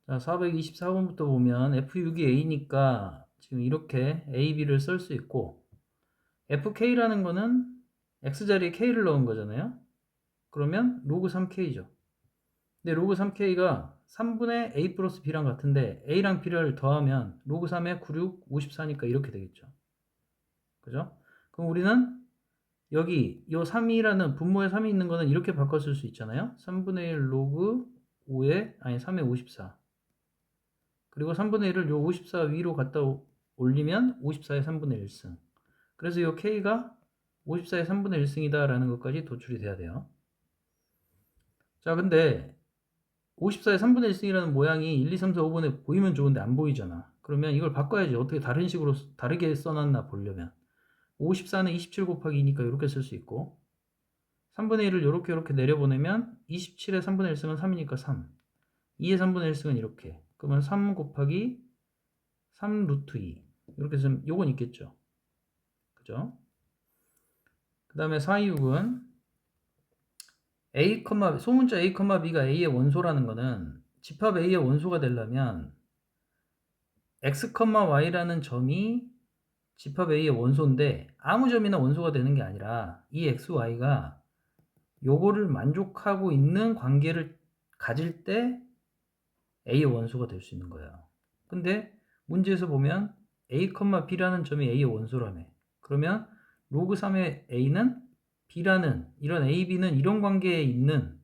자, 424번부터 보면 F6이 A니까 지금 이렇게 A, B를 쓸 수 있고 FK라는 거는 X자리에 K를 넣은 거잖아요. 그러면 로그 3K죠. 근데 로그 3K가 3분의 A 플러스 B랑 같은데 A랑 B를 더하면 로그 3에 96, 54니까 이렇게 되겠죠. 그죠? 그럼 우리는 여기 요 3이라는 분모에 3이 있는 거는 이렇게 바꿔 쓸 수 있잖아요. 3분의 1 로그 5에 아니 3에 54. 그리고 3분의 1을 요 54 위로 갖다 올리면 54의 3분의 1승. 그래서 요 K가 54의 3분의 1승이다 라는 것까지 도출이 돼야 돼요. 자, 근데 54의 3분의 1승이라는 모양이 1, 2, 3, 4, 5번에 보이면 좋은데 안 보이잖아. 그러면 이걸 바꿔야지. 어떻게 다른 식으로 다르게 써놨나 보려면 54는 27 곱하기 2니까 이렇게 쓸 수 있고 3분의 1을 이렇게 내려보내면 27의 3분의 1승은 3이니까 3 2의 3분의 1승은 이렇게 그러면 3 곱하기 3 루트 2 이렇게 쓰면 요건 있겠죠. 그죠? 그 다음에 426은 A, 소문자 A, B가 A의 원소라는 거는 집합 A의 원소가 되려면 X, Y라는 점이 집합 A의 원소인데 아무 점이나 원소가 되는 게 아니라 이 X, Y가 요거를 만족하고 있는 관계를 가질 때 A의 원소가 될 수 있는 거예요. 근데 문제에서 보면 A, B라는 점이 A의 원소라며. 그러면 로그 3의 A는 B라는 이런 A, B는 이런 관계에 있는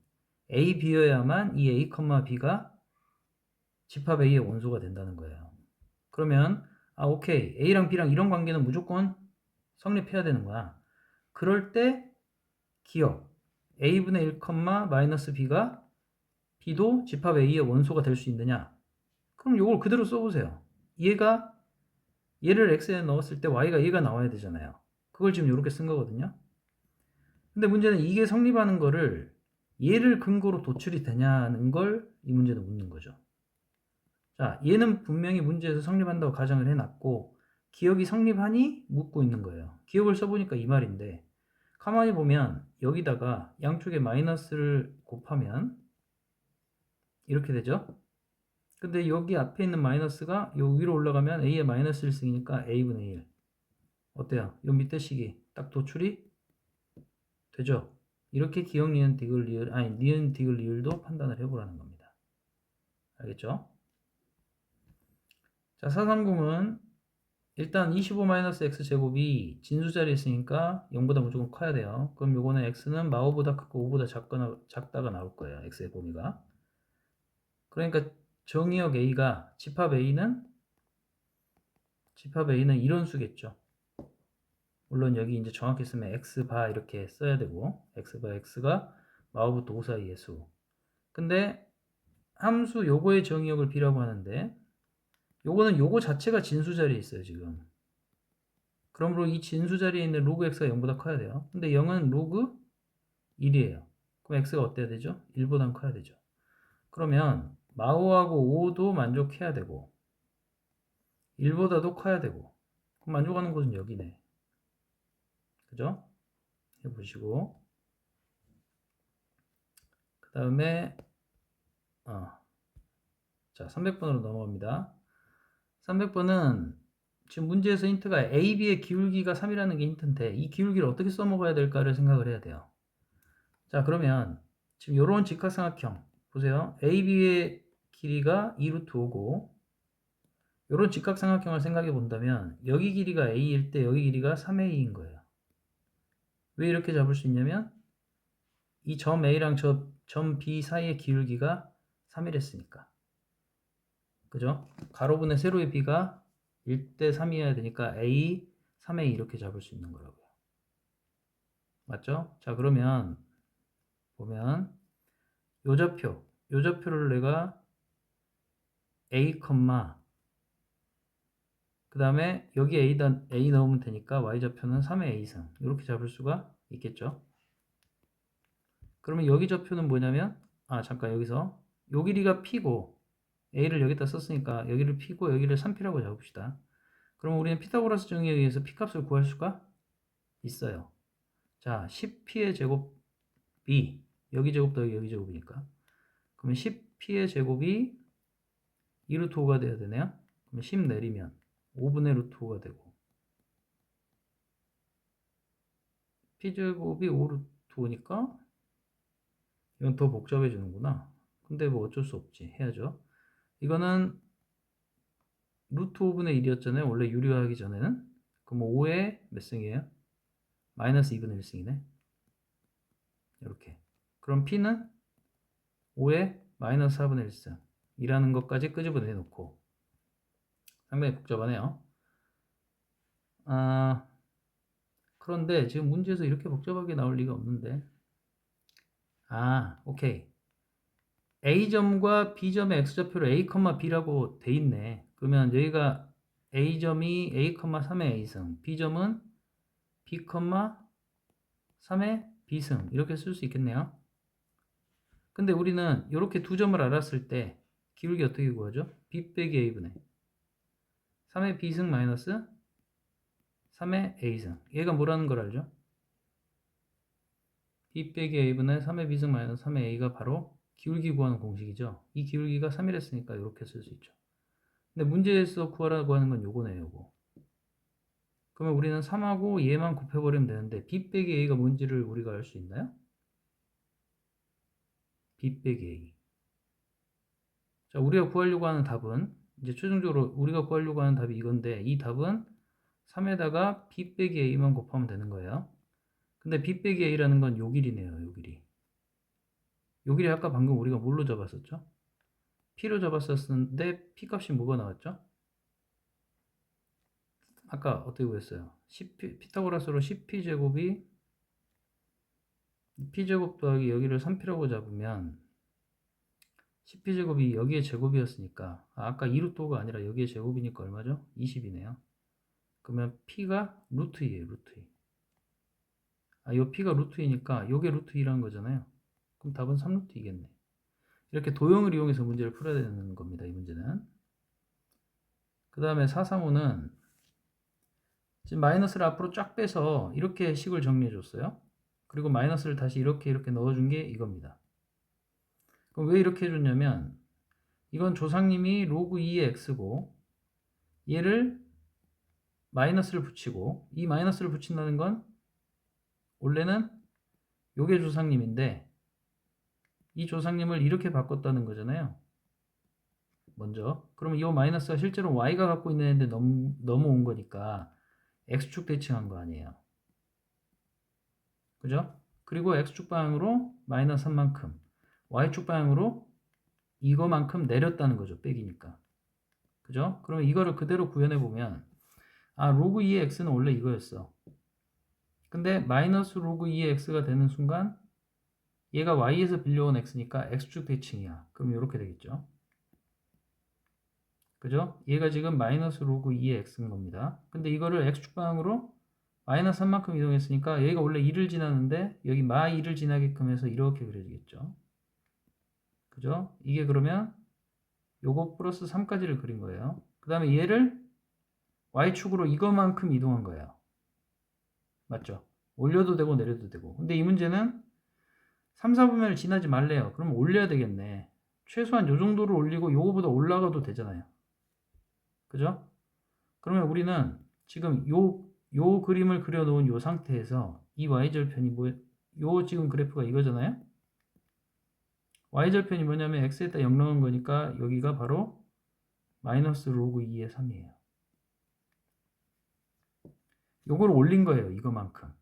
A, B여야만 이 A, B가 집합 A의 원소가 된다는 거예요. 그러면 오케이. A랑 B랑 이런 관계는 무조건 성립해야 되는 거야. 그럴 때 기억 A분의 1, 마이너스 B가 B도 집합 A의 원소가 될 수 있느냐? 그럼 이걸 그대로 써보세요. 얘를 x에 넣었을 때 y가 얘가 나와야 되잖아요. 그걸 지금 이렇게 쓴 거거든요. 근데 문제는 이게 성립하는 거를 얘를 근거로 도출이 되냐는 걸 이 문제는 묻는 거죠. 자, 얘는 분명히 문제에서 성립한다고 가정을 해놨고 기억이 성립하니 묻고 있는 거예요. 기억을 써보니까 이 말인데 가만히 보면 여기다가 양쪽에 마이너스를 곱하면 이렇게 되죠. 근데 여기 앞에 있는 마이너스가 요 위로 올라가면 a의 마이너스 1승이니까 a분의 1. 어때요? 요 밑에 식이 딱 도출이 되죠? 이렇게 기억, 니은, 디귿, 리을, 아니 니은, 디귿, 리을도 판단을 해보라는 겁니다. 알겠죠? 자, 430은 일단 25-x 제곱이 진수 자리에 있으니까 0보다 무조건 커야 돼요. 그럼 요거는 x는 마오보다 크고 5보다 작다가 나올 거예요. x의 범위가. 그러니까 정의역 a가 집합 a는 이런 수겠죠. 물론 여기 이제 정확히 쓰면 x바 이렇게 써야 되고 x바 x가 마오부터 5 사이의 수. 근데 함수 요거의 정의역을 b라고 하는데 요거는 요거 자체가 진수 자리에 있어요 지금. 그러므로 이 진수 자리에 있는 로그 x가 0보다 커야 돼요. 근데 0은 로그 1이에요. 그럼 x가 어때야 되죠? 1보단 커야 되죠. 그러면 마오하고 5도 만족해야 되고 1보다도 커야 되고 그럼 만족하는 곳은 여기네. 그죠? 해보시고 그 다음에 자 300번으로 넘어갑니다. 300번은 지금 문제에서 힌트가 AB의 기울기가 3이라는 게 힌트인데 이 기울기를 어떻게 써먹어야 될까를 생각을 해야 돼요. 자 그러면 지금 이런 직각삼각형 보세요. AB의 길이가 2루트 5고 이런 직각삼각형을 생각해 본다면 여기 길이가 A일 때 여기 길이가 3A인 거예요. 왜 이렇게 잡을 수 있냐면 이 점 A랑 점 B 사이의 기울기가 3이랬으니까. 그죠? 가로분의 세로의 B가 1대 3이어야 되니까 A, 3A 이렇게 잡을 수 있는 거라고요. 맞죠? 자, 그러면 보면 요 좌표를 내가 A, 그 다음에 여기 A 넣으면 되니까 Y좌표는 3의 A승 이렇게 잡을 수가 있겠죠. 그러면 여기 좌표는 뭐냐면 잠깐 여기서 요 길이가 P고 A를 여기다 썼으니까 여기를 P고 여기를 3P라고 잡읍시다. 그럼 우리는 피타고라스 정의에 의해서 P값을 구할 수가 있어요. 자, 10P의 제곱이 여기 제곱 더하기 여기 제곱이니까 그러면 10P의 제곱이 2 루트 5가 돼야 되네요. 그럼 10 내리면 5분의 루트 5가 되고 p제곱이 5 루트 5니까 이건 더 복잡해 지는구나. 근데 뭐 어쩔 수 없지. 해야죠. 이거는 루트 5분의 1이었잖아요. 원래 유리화하기 전에는. 그럼 5의 몇 승이에요? 마이너스 2분의 1승이네. 이렇게. 그럼 p는 5의 마이너스 4분의 1승 이라는 것까지 끄집어내 놓고 상당히 복잡하네요. 그런데 지금 문제에서 이렇게 복잡하게 나올 리가 없는데 오케이. A점과 B점의 X좌표로 A, B라고 돼 있네. 그러면 여기가 A점이 A, 3의 A승, B점은 B, 3의 B승 이렇게 쓸 수 있겠네요. 근데 우리는 이렇게 두 점을 알았을 때 기울기 어떻게 구하죠? B 빼기 A분의 3의 B승 마이너스 3의 A승. 얘가 뭐라는 걸 알죠? B 빼기 A분의 3의 B승 마이너스 3의 A가 바로 기울기 구하는 공식이죠. 이 기울기가 3이랬으니까 이렇게 쓸 수 있죠. 근데 문제에서 구하라고 하는 건 요거네요, 요거. 그러면 우리는 3하고 얘만 곱해버리면 되는데 B 빼기 A가 뭔지를 우리가 알 수 있나요? B 빼기 A. 자, 우리가 구하려고 하는 답은 이제 최종적으로 우리가 구하려고 하는 답이 이건데 이 답은 3에다가 B 빼기 A만 곱하면 되는 거예요. 근데 B 빼기 A라는 건 요 길이네요, 요 길이. 요 길이 아까 방금 우리가 뭘로 잡았었죠? P로 잡았었는데 P 값이 뭐가 나왔죠? 아까 어떻게 구했어요? 피타고라스로 10P제곱이 P제곱 더하기 여기를 3P라고 잡으면 10P제곱이 여기에 제곱이었으니까 아까 2루트5가 아니라 여기에 제곱이니까 얼마죠? 20이네요. 그러면 P가 루트 2에요. 루트 2. 요 P가 루트 2니까 요게 루트 2라는 거잖아요. 그럼 답은 3루트 2겠네. 이렇게 도형을 이용해서 문제를 풀어야 되는 겁니다. 이 문제는. 그 다음에 435는 지금 마이너스를 앞으로 쫙 빼서 이렇게 식을 정리해 줬어요. 그리고 마이너스를 다시 이렇게 넣어준 게 이겁니다. 그럼 왜 이렇게 해줬냐면 이건 조상님이 로그 2의 x고 얘를 마이너스를 붙이고 이 마이너스를 붙인다는 건 원래는 요게 조상님인데 이 조상님을 이렇게 바꿨다는 거잖아요. 먼저 그러면 이 마이너스가 실제로 y가 갖고 있는 애인데 넘어온 거니까 x축 대칭한 거 아니에요. 그죠? 그리고 x축 방향으로 마이너스 3만큼 y축 방향으로 이거만큼 내렸다는 거죠. 빼기니까. 그죠? 그러면 이거를 그대로 구현해 보면 로그 2의 x는 원래 이거였어. 근데 마이너스 로그 2의 x가 되는 순간 얘가 y에서 빌려온 x니까 x축 대칭이야. 그럼 이렇게 되겠죠. 그죠? 얘가 지금 마이너스 로그 2의 x인 겁니다. 근데 이거를 x축 방향으로 마이너스 3만큼 이동했으니까 얘가 원래 2를 지나는데 여기 마 2를 지나게끔 해서 이렇게 그려지겠죠. 그죠? 이게 그러면 요거 플러스 3까지를 그린 거예요. 그 다음에 얘를 y축으로 이거만큼 이동한 거예요. 맞죠? 올려도 되고 내려도 되고. 근데 이 문제는 3, 4분면을 지나지 말래요. 그럼 올려야 되겠네. 최소한 요 정도를 올리고 요거보다 올라가도 되잖아요. 그죠? 그러면 우리는 지금 요 그림을 그려놓은 요 상태에서 이 y절편이 요 지금 그래프가 이거잖아요. y절편이 뭐냐면 x에다 0 넣은 거니까 여기가 바로 마이너스 로그 2의 3이에요. 요걸 올린 거예요. 이거만큼.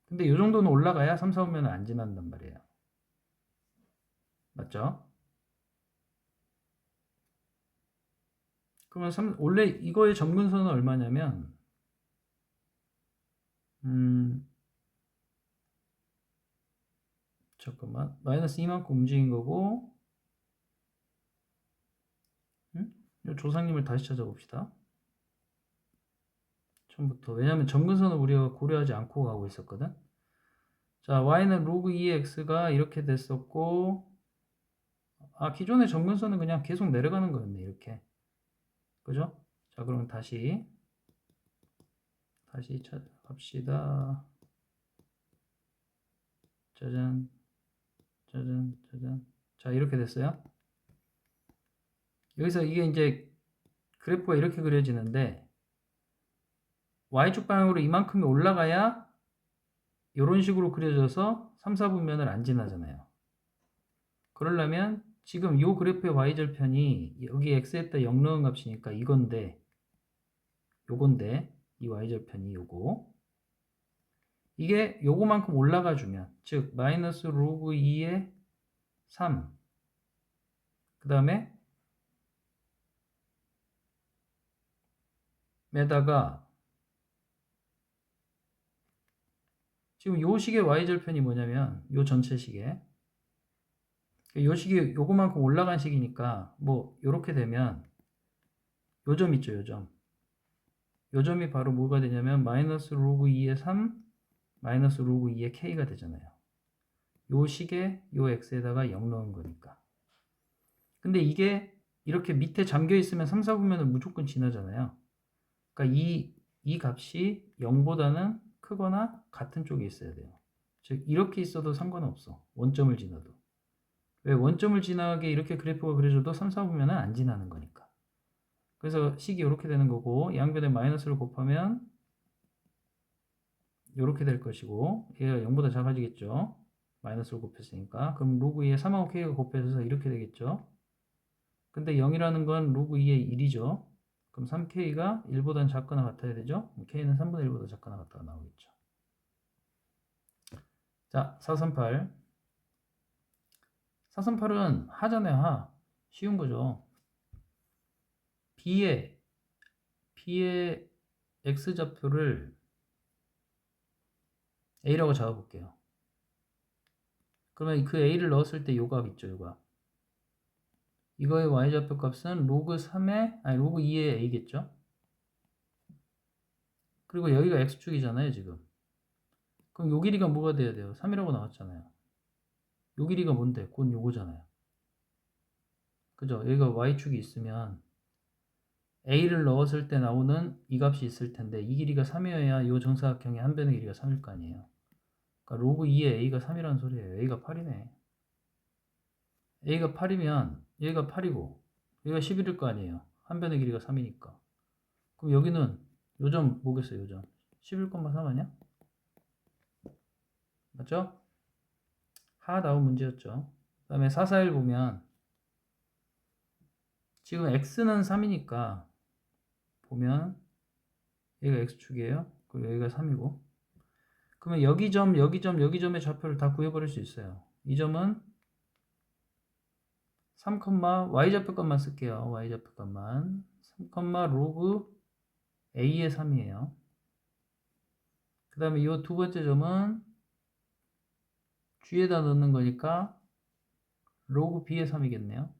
근데 요 정도는 올라가야 3, 4분면은 안 지난단 말이에요. 맞죠? 그러면 원래 이거의 점근선은 얼마냐면 잠깐만 마이너스 2만큼 움직인 거고 이 조상님을 다시 찾아봅시다. 처음부터 왜냐하면 점근선을 우리가 고려하지 않고 가고 있었거든. 자 y는 로그 2의 x가 이렇게 됐었고 기존의 점근선은 그냥 계속 내려가는 거였네 이렇게. 그죠? 자 그러면 다시 찾아갑시다. 짜잔 짜잔 짜잔. 자 이렇게 됐어요. 여기서 이게 이제 그래프가 이렇게 그려지는데 y축 방향으로 이만큼이 올라가야 이런 식으로 그려져서 3, 4분면을 안 지나잖아요. 그러려면 지금 이 그래프의 y절편이 여기 x에다 0 넣은 값이니까 이건데 요건데 이 y절편이 요거 이게 요거만큼 올라가 주면 즉 마이너스 로그 2의 3 그 다음에 에다가 지금 요 식의 y절편이 뭐냐면 요 전체 식의 요 식이 요거만큼 올라간 식이니까 뭐 요렇게 되면 요 점 있죠 요 점이 바로 뭐가 되냐면 마이너스 로그 2의 3 마이너스 로그 2의 k가 되잖아요. 요 식에 요 x에다가 0 넣은 거니까. 근데 이게 이렇게 밑에 잠겨 있으면 3, 4분면을 무조건 지나잖아요. 그러니까 이 값이 0보다는 크거나 같은 쪽에 있어야 돼요. 즉 이렇게 있어도 상관없어. 원점을 지나도. 왜 원점을 지나게 이렇게 그래프가 그려져도 3, 4분면은 안 지나는 거니까. 그래서 식이 이렇게 되는 거고 양변에 마이너스를 곱하면 이렇게 될 것이고 얘가 0보다 작아지겠죠. 마이너스를 곱했으니까. 그럼 로그 2에 3하고 k가 곱해져서 이렇게 되겠죠. 근데 0이라는 건 로그 2의 1이죠. 그럼 3k가 1보다는 작거나 같아야 되죠. k는 3분의 1보다 작거나 같다가 나오겠죠. 자, 438. 438은 하잖아요, 하. 쉬운 거죠. B의 X좌표를 A라고 잡아볼게요. 그러면 그 A를 넣었을 때 요 값 있죠, 요 값. 이거의 Y좌표 값은 로그 3의, 아니, 로그 2의 A겠죠? 그리고 여기가 X축이잖아요, 지금. 그럼 요 길이가 뭐가 돼야 돼요? 3이라고 나왔잖아요. 요 길이가 뭔데? 곧 요거잖아요. 그죠? 여기가 Y축이 있으면 A를 넣었을 때 나오는 이 값이 있을 텐데 이 길이가 3이어야 이 정사각형의 한 변의 길이가 3일 거 아니에요. 그러니까 로그 2의 A가 3이라는 소리예요. A가 8이네. A가 8이면 얘가 8이고 얘가 11일 거 아니에요. 한 변의 길이가 3이니까. 그럼 여기는 요점 뭐겠어요? 요점 11,3 아니야? 맞죠? 하 나온 문제였죠. 그 다음에 441 보면 지금 x는 3이니까 보면 얘가 x축이에요. 그리고 여기가 3이고 그러면 여기 점, 여기 점, 여기 점의 좌표를 다 구해버릴 수 있어요. 이 점은 3, y좌표 값만 쓸게요. y좌표 값만 3, 로그 a의 3이에요. 그 다음에 이 두 번째 점은 g에다 넣는 거니까 로그 b의 3이겠네요.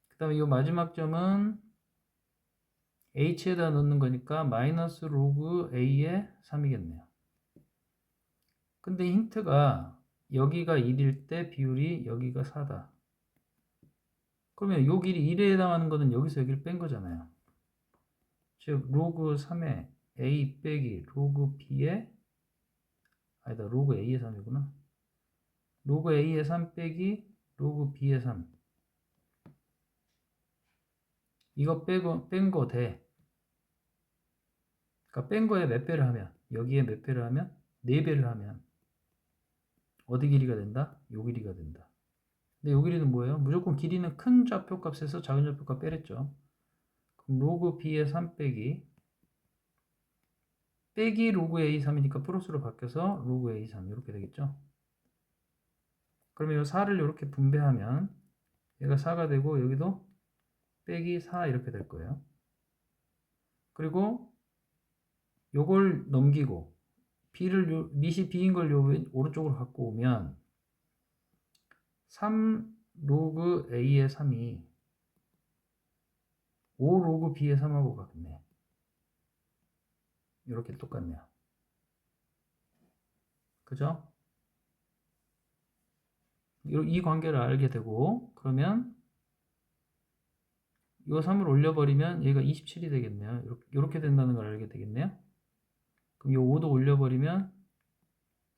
그 다음에 이 마지막 점은 h에다 넣는 거니까 마이너스 로그 a의 3이겠네요. 근데 힌트가 여기가 1일 때 비율이 여기가 4다. 그러면 요 길이 1에 해당하는 거는 여기서 여기를 뺀 거잖아요. 즉 로그 3의 a 빼기 로그 b의 아니다 로그 a의 3이구나. 로그 a의 3 빼기 로그 b의 3 이거 빼고 뺀 거 돼. 그러니까 뺀 거에 몇 배를 하면 여기에 몇 배를 하면 4배를 하면 어디 길이가 된다? 요 길이가 된다. 근데 요 길이는 뭐예요? 무조건 길이는 큰 좌표 값에서 작은 좌표 값 빼랬죠. 그럼 로그 b의 3 빼기 로그 a3이니까 플러스로 바뀌어서 로그 a3 이렇게 되겠죠. 그러면 이 4를 이렇게 분배하면 얘가 4가 되고 여기도 빼기 4 이렇게 될 거예요. 그리고 요걸 넘기고 b를 밑이 b인 걸 요 오른쪽으로 갖고 오면 3 로그 a의 3이 5 로그 b의 3하고 같네. 이렇게 똑같네요. 그죠? 이 관계를 알게 되고 그러면 이 3을 올려버리면 얘가 27이 되겠네요. 이렇게 된다는 걸 알게 되겠네요. 그럼 이 5도 올려버리면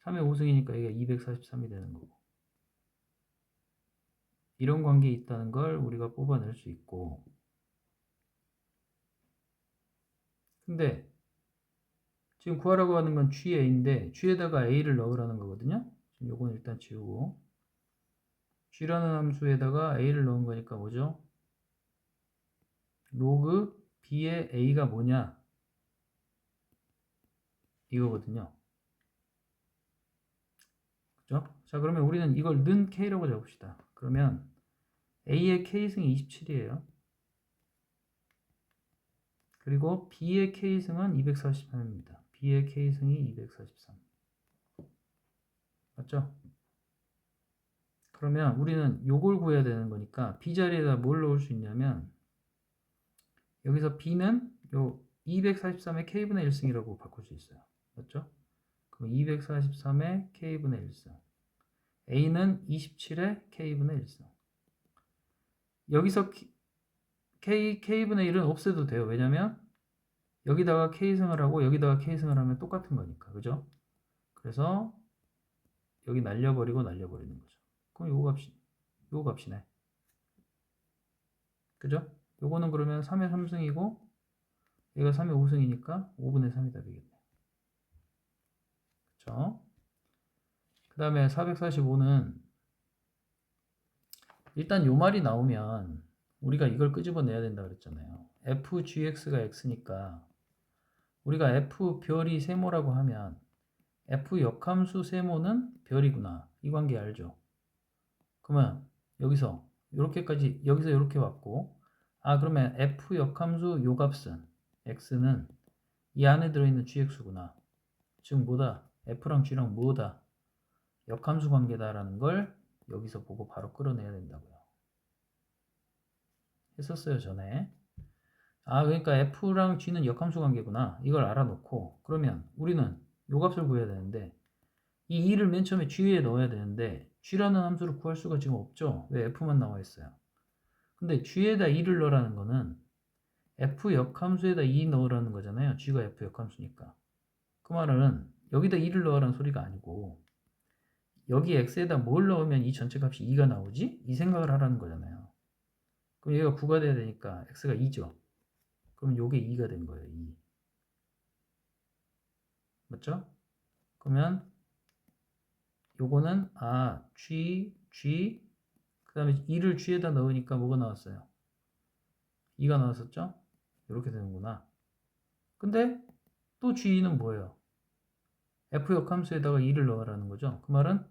3의 5승이니까 얘가 243이 되는 거고. 이런 관계에 있다는 걸 우리가 뽑아낼 수 있고, 근데 지금 구하라고 하는 건 GA인데 G에다가 A를 넣으라는 거거든요. 지금 요건 일단 지우고 G라는 함수에다가 A를 넣은 거니까 뭐죠? 로그 B의 A가 뭐냐? 이거거든요. 그죠? 자, 그러면 우리는 이걸 는 K라고 잡읍시다. 그러면 A의 K승이 27이에요. 그리고 B의 K승은 243입니다. B의 K승이 243. 맞죠? 그러면 우리는 요걸 구해야 되는 거니까 B 자리에다 뭘 넣을 수 있냐면 여기서 B는 요 243의 K분의 1승이라고 바꿀 수 있어요. 맞죠? 그럼 243의 K분의 1승. A는 27의 K분의 1승. 여기서 K분의 1은 없애도 돼요. 왜냐면 여기다가 K승을 하고 여기다가 K승을 하면 똑같은 거니까. 그죠? 그래서 여기 날려버리고 날려버리는 거죠. 그럼 요 값이네. 그죠? 요거는 그러면 3의 3승이고 얘가 3의 5승이니까 5분의 3이 답이겠네. 그쵸? 그 다음에 445는 일단 요 말이 나오면 우리가 이걸 끄집어내야 된다 그랬잖아요. fgx가 x니까 우리가 f 별이 세모라고 하면 f 역함수 세모는 별이구나. 이 관계 알죠? 그러면 여기서 이렇게까지 여기서 이렇게 왔고 그러면 f 역함수 요 값은 x는 이 안에 들어있는 gx구나. 즉 뭐다? f랑 g랑 뭐다? 역함수 관계다라는 걸 여기서 보고 바로 끌어내야 된다고요. 했었어요 전에. 그러니까 f랑 g는 역함수 관계구나. 이걸 알아놓고 그러면 우리는 요 값을 구해야 되는데 이 2를 맨 처음에 g에 넣어야 되는데 g라는 함수를 구할 수가 지금 없죠. 왜 f만 나와 있어요. 근데 g에다 2를 넣으라는 거는 f 역함수에다 2 넣으라는 거잖아요. g가 f 역함수니까. 그 말은 여기다 2를 넣으라는 소리가 아니고 여기 x에다 뭘 넣으면 이 전체 값이 2가 나오지? 이 생각을 하라는 거잖아요. 그럼 얘가 9가 돼야 되니까 x가 2죠. 그럼 요게 2가 된 거예요. 2. 맞죠? 그러면 요거는 G 그 다음에 2를 G에다 넣으니까 뭐가 나왔어요? 2가 나왔었죠? 이렇게 되는구나. 근데 또 G는 뭐예요? F 역함수에다가 2를 넣으라는 거죠. 그 말은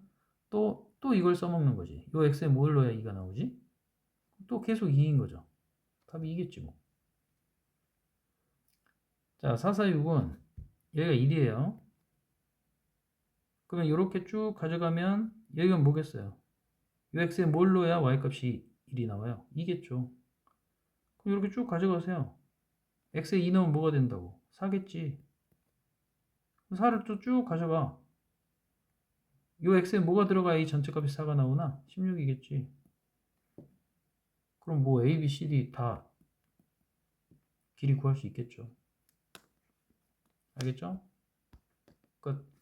또 이걸 써먹는 거지. 요 X에 뭘 넣어야 2가 나오지? 또 계속 2인 거죠. 답이 2겠지 뭐. 자, 446은 얘가 1이에요. 그러면 이렇게 쭉 가져가면 여기가 뭐겠어요? 요 x에 뭘 넣어야 y값이 1이 나와요? 2겠죠. 그럼 이렇게 쭉 가져가세요. x에 2 넣으면 뭐가 된다고? 4겠지. 4를 또 쭉 가져가. 요 x에 뭐가 들어가야 이 전체 값이 4가 나오나? 16이겠지. 그럼 뭐 a, b, c, d 다 길이 구할 수 있겠죠. 알겠죠? 끝.